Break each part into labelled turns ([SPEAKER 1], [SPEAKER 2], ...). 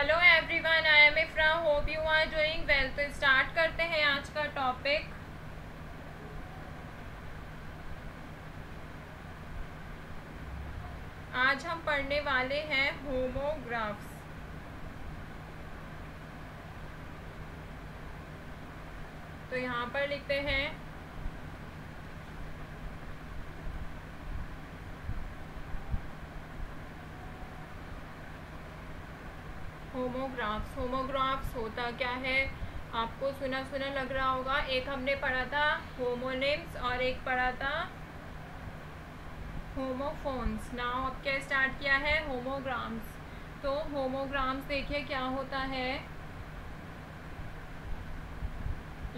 [SPEAKER 1] Hello everyone, I am Ifra, hope you are doing well. तो start करते हैं आज का टॉपिक। आज हम पढ़ने वाले हैं होमोग्राफ्स। तो यहाँ पर लिखते हैं होमोग्राफ्स। होमोग्राफ्स होता क्या है, आपको सुना सुना लग रहा होगा। एक हमने पढ़ा था होमोनिम्स और एक पढ़ा था होमोफोन्स। नाउ अब क्या स्टार्ट किया है, होमोग्राम्स। तो होमोग्राम्स देखिए क्या होता है,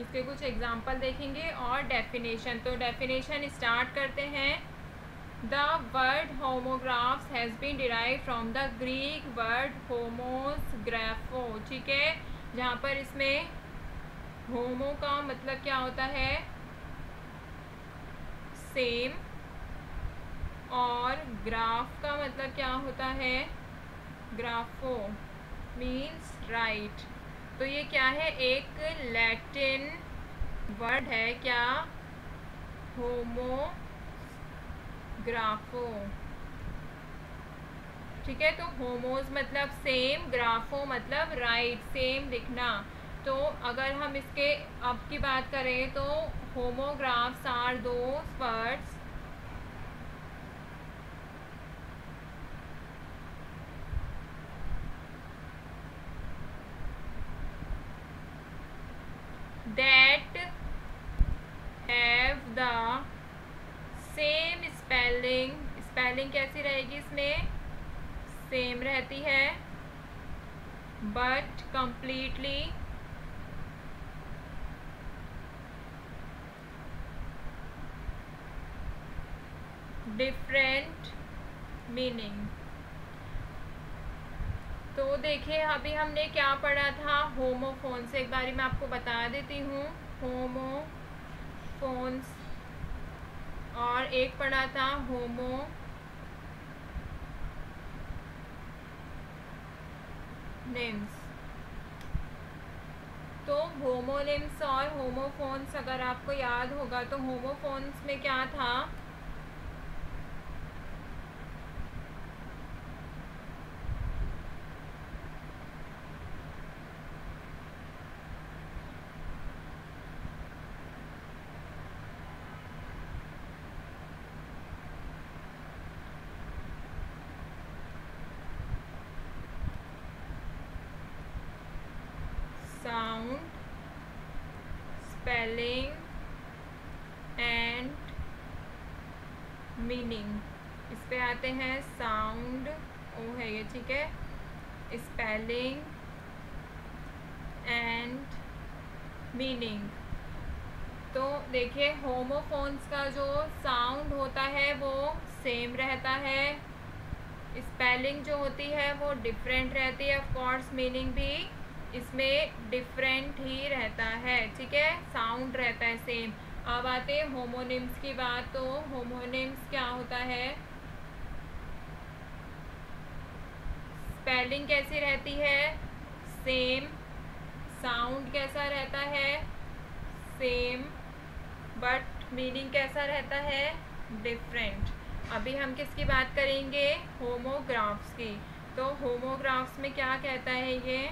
[SPEAKER 1] इसके कुछ एग्जाम्पल देखेंगे और डेफिनेशन। तो डेफिनेशन स्टार्ट करते हैं। The word homographs has been derive from the Greek word homos grapho. ठीक है, जहाँ पर इसमें होमो का मतलब क्या होता है, सेम, और ग्राफ का मतलब क्या होता है, ग्राफो मीन्स राइट। तो ये क्या है, एक लैटिन वर्ड है, क्या, होमोग्राफो। ठीक है, तो होमोज मतलब सेम, ग्राफो मतलब राइट, सेम दिखना। तो अगर हम इसके अब की बात करें तो homographs are those words that have the same spelling। Spelling कैसी रहेगी इसमें, सेम रहती है, बट completely डिफरेंट मीनिंग। तो देखिए अभी हमने क्या पढ़ा था, होमोफोन्स। एक बारी मैं आपको बता देती हूँ, होमोफोन्स, और एक पढ़ा था होमोनिम्स। तो होमोनिम्स और होमोफोन्स अगर आपको याद होगा तो होमोफोन्स में क्या था, साउंड, स्पेलिंग एंड मीनिंग। इस पे आते हैं, साउंड ओ है ये, ठीक है, स्पेलिंग एंड मीनिंग। तो देखिए होमोफोन्स का जो साउंड होता है वो सेम रहता है, स्पेलिंग जो होती है वो डिफरेंट रहती है, ऑफ कोर्स मीनिंग भी इसमें डिफरेंट ही रहता है। ठीक है, साउंड रहता है सेम। अब आते हैं होमोनिम्स की बात। तो होमोनिम्स क्या होता है, स्पेलिंग कैसी रहती है, सेम, साउंड कैसा रहता है, सेम, बट मीनिंग कैसा रहता है, डिफरेंट। अभी हम किसकी बात करेंगे, होमोग्राफ्स की। तो होमोग्राफ्स में क्या कहता है, ये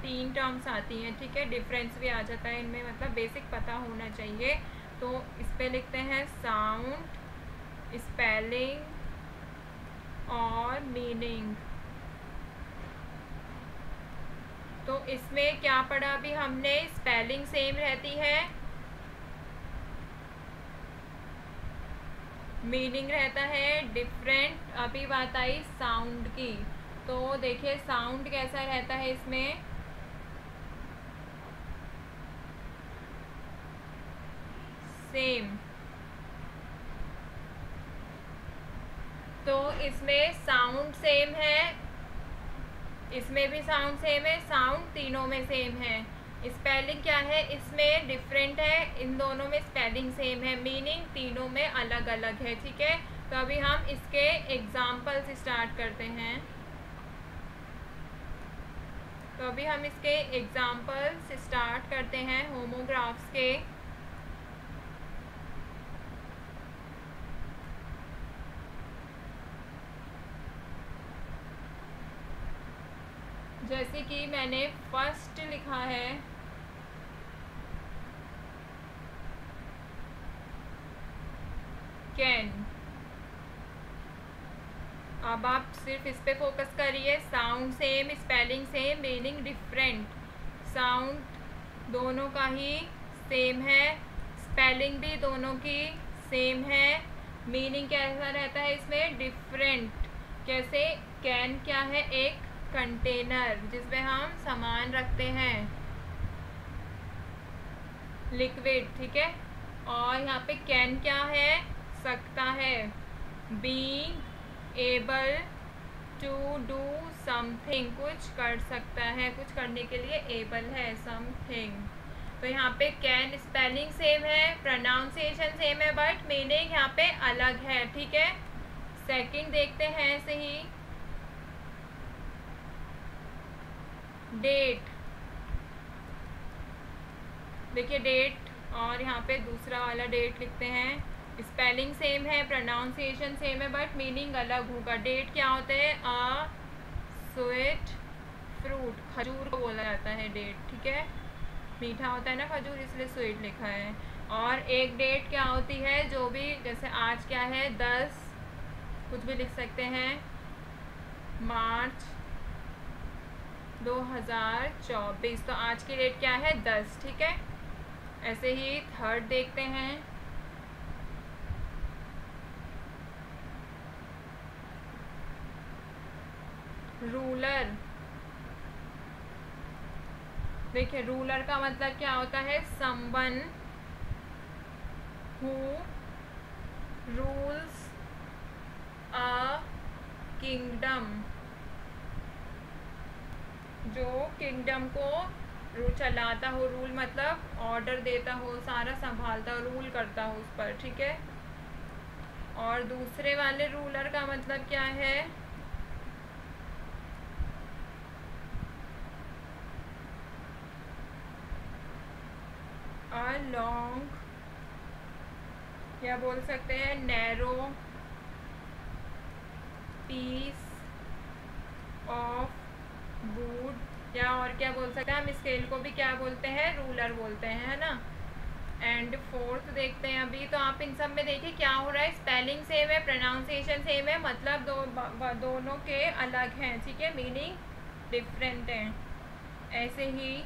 [SPEAKER 1] तीन टर्म्स आती हैं। ठीक है, डिफरेंस भी आ जाता है इनमें, मतलब बेसिक पता होना चाहिए। तो इस पे लिखते हैं साउंड, स्पेलिंग और मीनिंग। तो इसमें क्या पढ़ा अभी हमने, स्पेलिंग सेम रहती है, मीनिंग रहता है डिफरेंट। अभी बात आई साउंड की। तो देखिए साउंड कैसा रहता है इसमें, सेम। तो इसमें साउंड सेम है, इसमें भी साउंड सेम है, साउंड तीनों में सेम है। स्पेलिंग क्या है इसमें डिफरेंट है, इन दोनों में स्पेलिंग सेम है, मीनिंग तीनों में अलग अलग है। ठीक है, तो अभी हम इसके एग्जाम्पल्स स्टार्ट करते हैं। तो अभी हम इसके एग्जाम्पल्स स्टार्ट करते हैं होमोग्राफ्स के। जैसे कि मैंने फर्स्ट लिखा है कैन। अब आप सिर्फ इस पे फोकस करिए, sound same, spelling same, meaning different. Sound दोनों का ही सेम है, स्पेलिंग भी दोनों की सेम है, मीनिंग कैसा रहता है इसमें डिफरेंट। कैसे? कैन क्या है? एक कंटेनर जिसमें हम सामान रखते हैं, लिक्विड। ठीक है, और यहाँ पे कैन क्या है? सकता है, being able to do something, कुछ कर सकता है, कुछ करने के लिए एबल है, समथिंग। तो यहाँ पे कैन स्पेलिंग सेम है, प्रोनाउंसिएशन सेम है, बट मीनिंग यहाँ पे अलग है। ठीक है, सेकंड देखते हैं ऐसे ही, डेट। देखिए डेट, और यहाँ पे दूसरा वाला डेट लिखते हैं, स्पेलिंग सेम है, प्रोनाउंसिएशन सेम है, बट मीनिंग अलग होगा। डेट क्या होता है? अ स्वीट फ्रूट, खजूर को बोला जाता है डेट। ठीक है, मीठा होता है ना खजूर, इसलिए स्वीट लिखा है। और एक डेट क्या होती है? जो भी, जैसे आज क्या है? 10, कुछ भी लिख सकते हैं, मार्च 2024। तो आज की डेट क्या है? 10। ठीक है, ऐसे ही थर्ड देखते हैं, रूलर। देखिए रूलर का मतलब क्या होता है? Someone who rules a kingdom, जो किंगडम को चलाता हो। रूल मतलब ऑर्डर देता हो, सारा संभालता हो, रूल करता हो उस पर। ठीक है, और दूसरे वाले रूलर का मतलब क्या है? अ लॉन्ग, या बोल सकते हैं नैरो पीस ऑफ वुड, या और क्या बोल सकते हैं हम? स्केल को भी क्या बोलते हैं? रूलर बोलते हैं, है ना। एंड फोर्थ देखते हैं अभी। तो आप इन सब में देखिए क्या हो रहा है, स्पेलिंग सेम है, प्रोनाउंसिएशन सेम है, मतलब दोनों के अलग हैं। ठीक है, मीनिंग डिफरेंट है। ऐसे ही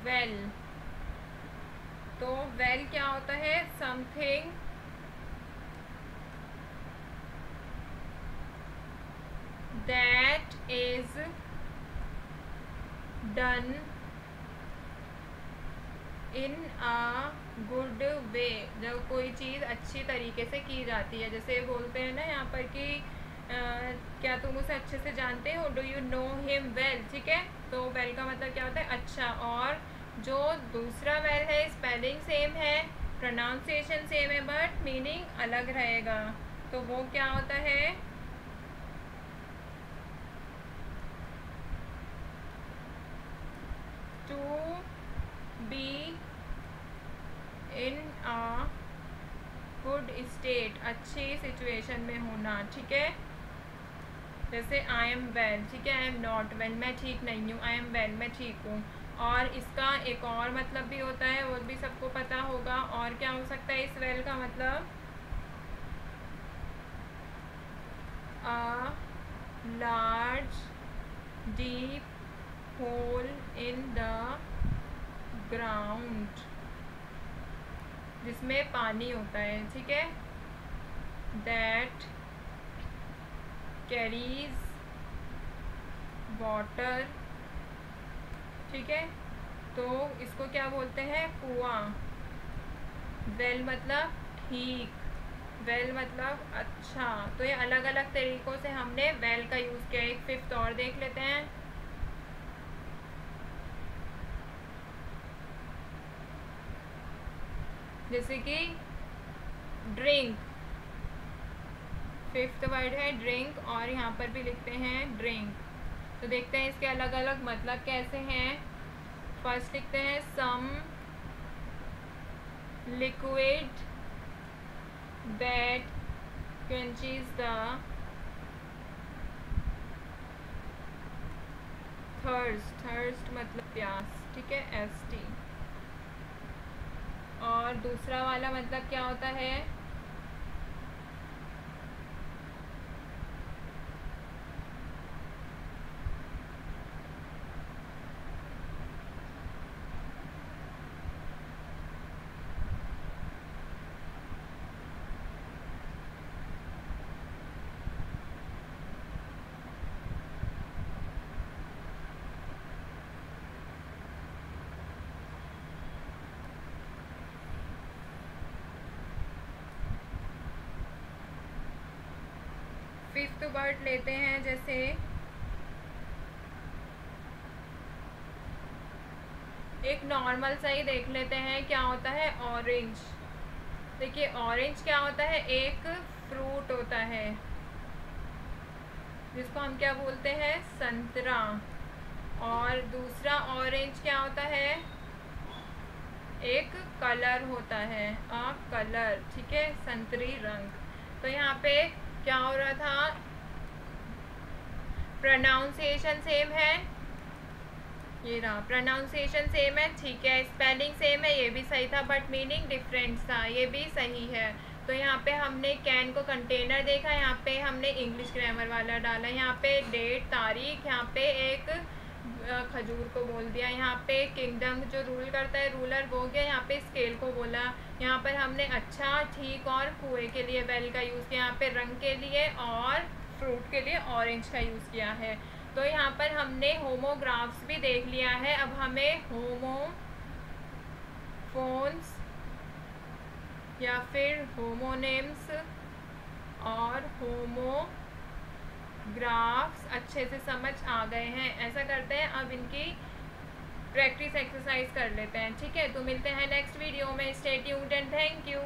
[SPEAKER 1] वेल। तो वेल क्या होता है? Something that is done in a good way, जब कोई चीज़ अच्छी तरीके से की जाती है। जैसे बोलते हैं ना यहाँ पर कि क्या तुम उसे अच्छे से जानते हो? Do you know him well. ठीक है, तो वेल का मतलब क्या होता है? अच्छा। और जो दूसरा वेल है, स्पेलिंग सेम है, प्रोनाउंसिएशन सेम है, बट मीनिंग अलग रहेगा। तो वो क्या होता है? To be in a good state, अच्छी सिचुएशन में होना। ठीक है, जैसे आई एम वेल। ठीक है, आई एम नॉट वेल, मैं ठीक नहीं हूँ, आई एम वेल, मैं ठीक हूँ। और इसका एक और मतलब भी होता है, वो भी सबको पता होगा। और क्या हो सकता है इस वेल का मतलब? A large deep whole in the ground, जिसमें पानी होता है। ठीक है, दैट कैरीज वाटर, ठीक है। तो इसको क्या बोलते हैं, कुआं। वेल मतलब ठीक, वेल मतलब अच्छा। तो ये अलग अलग तरीकों से हमने वेल का यूज़ किया। एक फिफ्थ और देख लेते हैं। जैसे कि ड्रिंक, फिफ्थ वर्ड है ड्रिंक, और यहाँ पर भी लिखते हैं ड्रिंक। तो देखते हैं इसके अलग अलग मतलब कैसे हैं। फर्स्ट लिखते हैं some liquid that quenches the thirst मतलब प्यास, ठीक है, ST। और दूसरा वाला मतलब क्या होता है, फिफ्थ वर्ड लेते हैं। जैसे एक नॉर्मल सा ही देख लेते हैं क्या होता है, ऑरेंज। देखिए ऑरेंज क्या होता है, एक फ्रूट होता है जिसको हम क्या बोलते हैं, संतरा। और दूसरा ऑरेंज क्या होता है, एक कलर होता है, कलर, ठीक है, संतरी रंग। तो यहाँ पे क्या हो रहा था, प्रोनाउंसिएशन सेम है, ये रहा प्रोनाउंसिएशन सेम है, ठीक है, स्पेलिंग सेम है, ये भी सही था, बट मीनिंग डिफरेंट था, ये भी सही है। तो यहाँ पे हमने कैन को कंटेनर देखा, यहाँ पे हमने इंग्लिश ग्रामर वाला डाला, यहाँ पे डेट तारीख, यहाँ पे एक खजूर को बोल दिया, यहाँ पे किंगडम जो रूल करता है रूलर वो गया, यहाँ पे स्केल को बोला, यहाँ पर हमने अच्छा, ठीक और कुएं के लिए वेल का यूज़ किया, यहाँ पे रंग के लिए और फ्रूट के लिए ऑरेंज का यूज़ किया है। तो यहाँ पर हमने होमोग्राफ्स भी देख लिया है। अब हमें होमोफोन्स या फिर होमोनेम्स और होमोग्राफ्स अच्छे से समझ आ गए हैं। ऐसा करते हैं, अब इनकी प्रैक्टिस एक्सरसाइज कर लेते हैं, ठीक है। तो मिलते हैं नेक्स्ट वीडियो में। Stay tuned and thank you.